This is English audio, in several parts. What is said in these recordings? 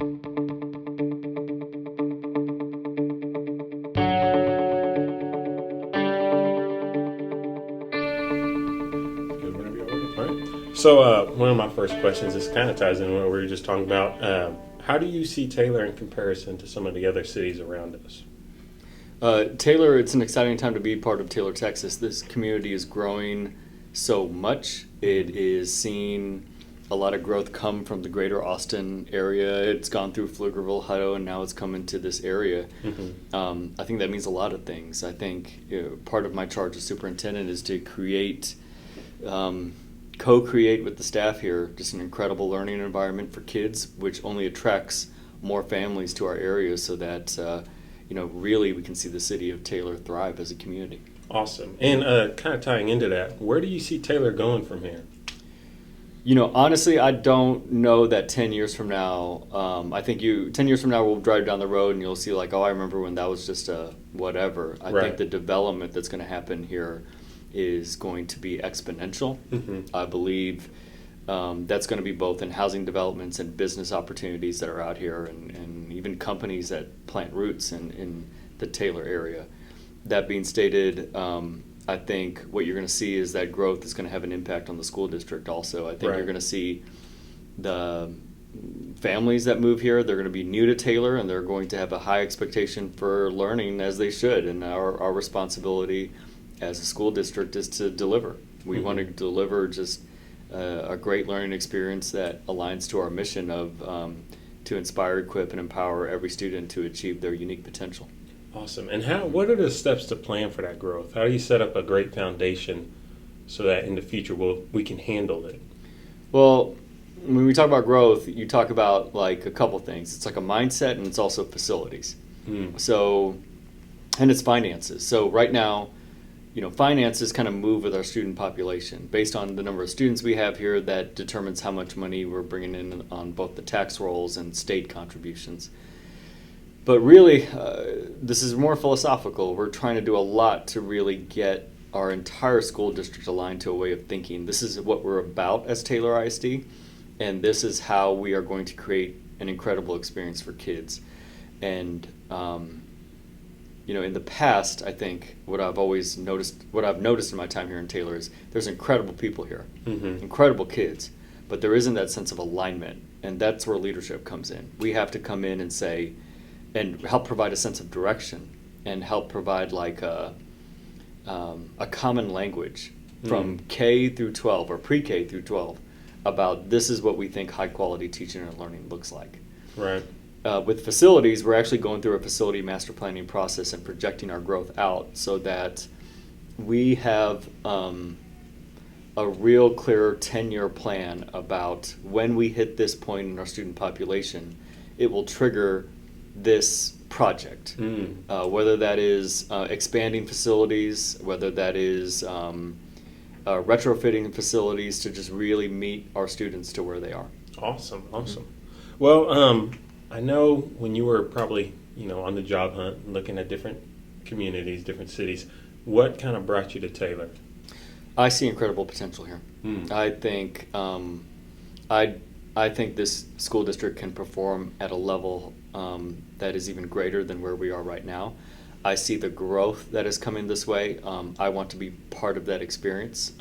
Good, whenever you're ready. All right. So one of my first questions, this kind of ties in what we were just talking about. How do you see Taylor in comparison to some of the other cities around us? Taylor, it's an exciting time to be part of Taylor, Texas. This community is growing so much. It is seeing a lot of growth come from the greater Austin area. It's gone through Pflugerville, Hutto, and now it's come into this area. I think that means a lot of things. I think part of my charge as superintendent is to co-create with the staff here just an incredible learning environment for kids, which only attracts more families to our area so that really we can see the city of Taylor thrive as a community. Awesome. And kind of tying into that, where do you see Taylor going from here? Honestly, I don't know that 10 years from now, I think 10 years from now we'll drive down the road and you'll see like, oh, I remember when that was just a whatever. I think the development that's going to happen here is going to be exponential. I believe that's going to be both in housing developments and business opportunities that are out here and even companies that plant roots in the Taylor area. That being stated, I think what you're going to see is that growth is going to have an impact on the school district also. I think you're going to see the families that move here, they're going to be new to Taylor and they're going to have a high expectation for learning as they should. And our responsibility as a school district is to deliver. We want to deliver just a great learning experience that aligns to our mission of to inspire, equip, and empower every student to achieve their unique potential. Awesome. And what are the steps to plan for that growth? How do you set up a great foundation so that in the future we can handle it? Well, when we talk about growth, you talk about like a couple things. It's like a mindset and it's also facilities. So, and it's finances. So right now, finances kind of move with our student population. Based on the number of students we have here, that determines how much money we're bringing in on both the tax rolls and state contributions. But really, this is more philosophical. We're trying to do a lot to really get our entire school district aligned to a way of thinking. This is what we're about as Taylor ISD, and this is how we are going to create an incredible experience for kids. And in the past, I think what I've noticed in my time here in Taylor is there's incredible people here, incredible kids, but there isn't that sense of alignment, and that's where leadership comes in. We have to come in and say, and help provide a sense of direction, and help provide like a common language from K through 12 or pre-K through 12 about this is what we think high quality teaching and learning looks like. Right. With facilities, we're actually going through a facility master planning process and projecting our growth out so that we have a real clear 10-year plan about when we hit this point in our student population, it will trigger this project. Whether that is expanding facilities, whether that is retrofitting facilities to just really meet our students to where they are. Awesome. Well, I know when you were probably, on the job hunt, looking at different communities, different cities, what kind of brought you to Taylor? I see incredible potential here. I think I think this school district can perform at a level that is even greater than where we are right now. I see the growth that is coming this way. I want to be part of that experience.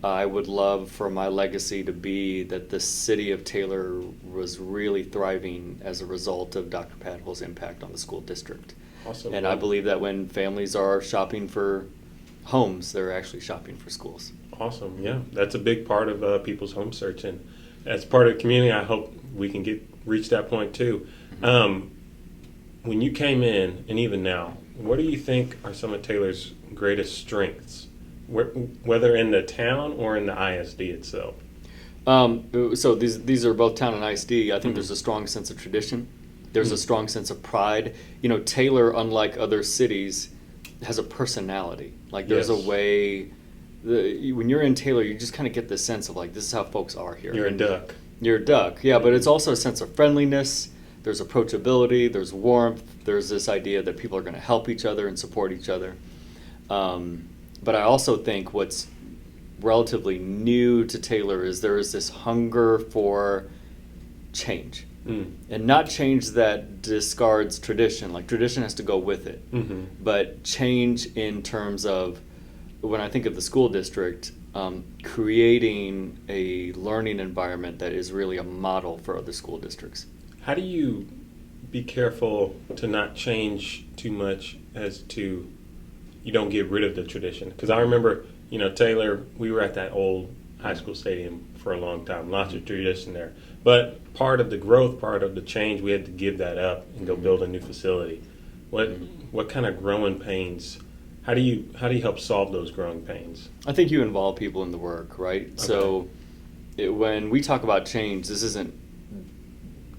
I would love for my legacy to be that the city of Taylor was really thriving as a result of Dr. Padaville's impact on the school district. Awesome. And I believe that when families are shopping for homes, they're actually shopping for schools. Awesome. Yeah, that's a big part of people's home search, and as part of the community, I hope we can reach that point too. When you came in, and even now, what do you think are some of Taylor's greatest strengths, whether in the town or in the ISD itself? So these are both town and ISD. I think there's a strong sense of tradition. There's a strong sense of pride. Taylor, unlike other cities, has a personality. Like there's a way. When you're in Taylor, you just kind of get this sense of like, this is how folks are here. You're a duck. You're a duck, yeah, but it's also a sense of friendliness. There's approachability, there's warmth, there's this idea that people are going to help each other and support each other. But I also think what's relatively new to Taylor is there is this hunger for change. And not change that discards tradition. Like, tradition has to go with it. But change in terms of, when I think of the school district, creating a learning environment that is really a model for other school districts. How do you be careful to not change too much as to you don't get rid of the tradition? Because I remember, Taylor, we were at that old high school stadium for a long time, lots of tradition there. But part of the growth, part of the change, we had to give that up and go build a new facility. What kind of growing pains? How do you help solve those growing pains? I think you involve people in the work, right? Okay. So when we talk about change, this isn't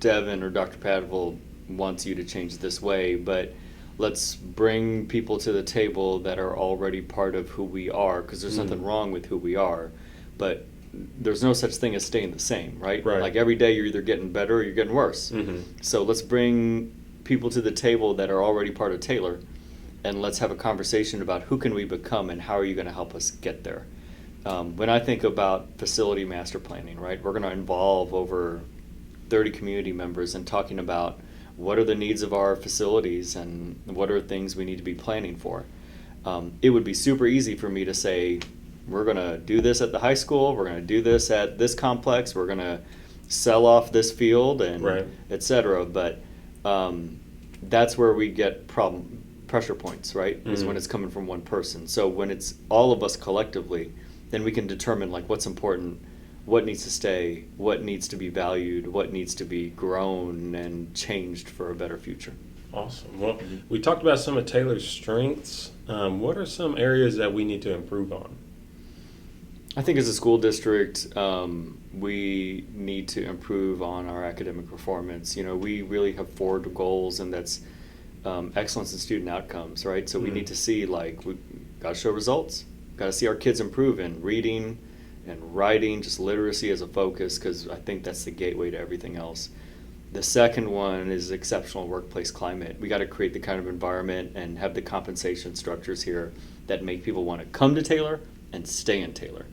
Devin or Dr. Padavil wants you to change this way, but let's bring people to the table that are already part of who we are, because there's nothing wrong with who we are, but there's no such thing as staying the same, right? Like, every day you're either getting better or you're getting worse. So let's bring people to the table that are already part of Taylor, and let's have a conversation about who can we become and how are you going to help us get there. When I think about facility master planning, right, we're going to involve over 30 community members in talking about what are the needs of our facilities and what are things we need to be planning for. It would be super easy for me to say, we're going to do this at the high school, we're going to do this at this complex, we're going to sell off this field, and et cetera. But that's where we get pressure points, right? Is when it's coming from one person. So when it's all of us collectively, then we can determine, like, what's important, what needs to stay, what needs to be valued, what needs to be grown and changed for a better future. Awesome. Well, we talked about some of Taylor's strengths. What are some areas that we need to improve on? I think as a school district, we need to improve on our academic performance. We really have 4 goals, and that's excellence in student outcomes, right? So we need to see, like, we've got to show results, got to see our kids improve in reading and writing, just literacy as a focus, because I think that's the gateway to everything else. The second one is exceptional workplace climate. We got to create the kind of environment and have the compensation structures here that make people want to come to Taylor and stay in Taylor.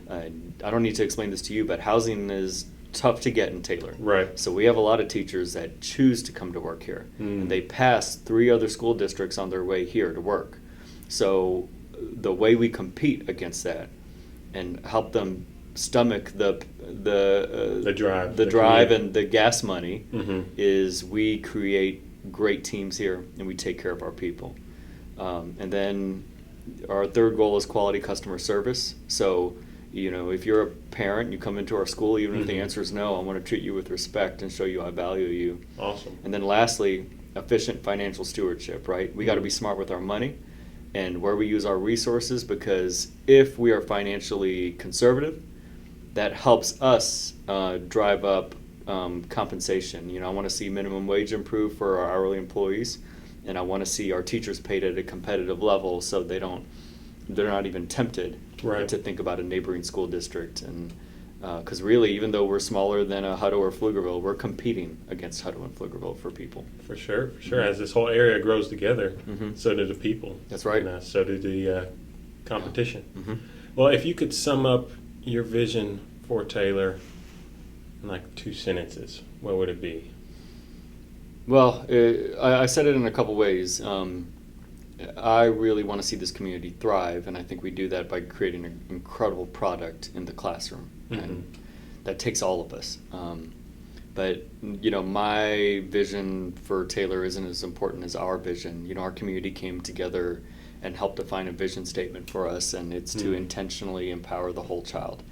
I don't need to explain this to you, but housing is tough to get in Taylor. Right. So we have a lot of teachers that choose to come to work here. And they pass 3 other school districts on their way here to work. So the way we compete against that and help them stomach the drive and the gas money is we create great teams here and we take care of our people. And then our third goal is quality customer service. So, if you're a parent, you come into our school, even if the answer is no, I want to treat you with respect and show you I value you. Awesome. And then lastly, efficient financial stewardship, right? We got to be smart with our money and where we use our resources, because if we are financially conservative, that helps us drive up compensation. I want to see minimum wage improve for our hourly employees, and I want to see our teachers paid at a competitive level so they're not even tempted to think about a neighboring school district. And because really, even though we're smaller than a Hutto or Pflugerville, we're competing against Hutto and Pflugerville for people. For sure. As this whole area grows together, so do the people. That's right. And so do the competition. Well, if you could sum up your vision for Taylor in like 2 sentences, what would it be? Well, I said it in a couple ways. I really want to see this community thrive, and I think we do that by creating an incredible product in the classroom. And that takes all of us. But my vision for Taylor isn't as important as our vision. Our community came together and helped define a vision statement for us, and it's to intentionally empower the whole child.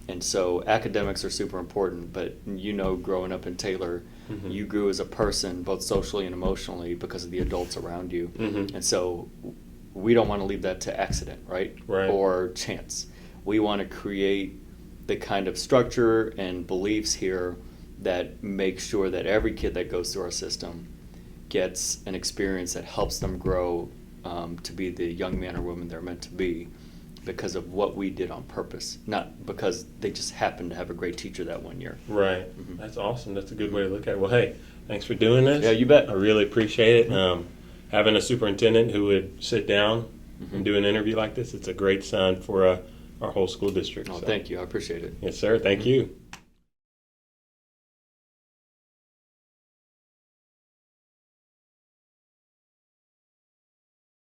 And so academics are super important, but growing up in Taylor, you grew as a person, both socially and emotionally, because of the adults around you. And so we don't want to leave that to accident, right? Or chance. We want to create the kind of structure and beliefs here that make sure that every kid that goes through our system gets an experience that helps them grow to be the young man or woman they're meant to be, because of what we did on purpose, not because they just happened to have a great teacher that one year. Right. That's awesome. That's a good way to look at it. Well, hey, thanks for doing this. Yeah, you bet. I really appreciate it. Having a superintendent who would sit down and do an interview like this, it's a great sign for our whole school district. Oh, so. Thank you. I appreciate it. Yes, sir. Thank you.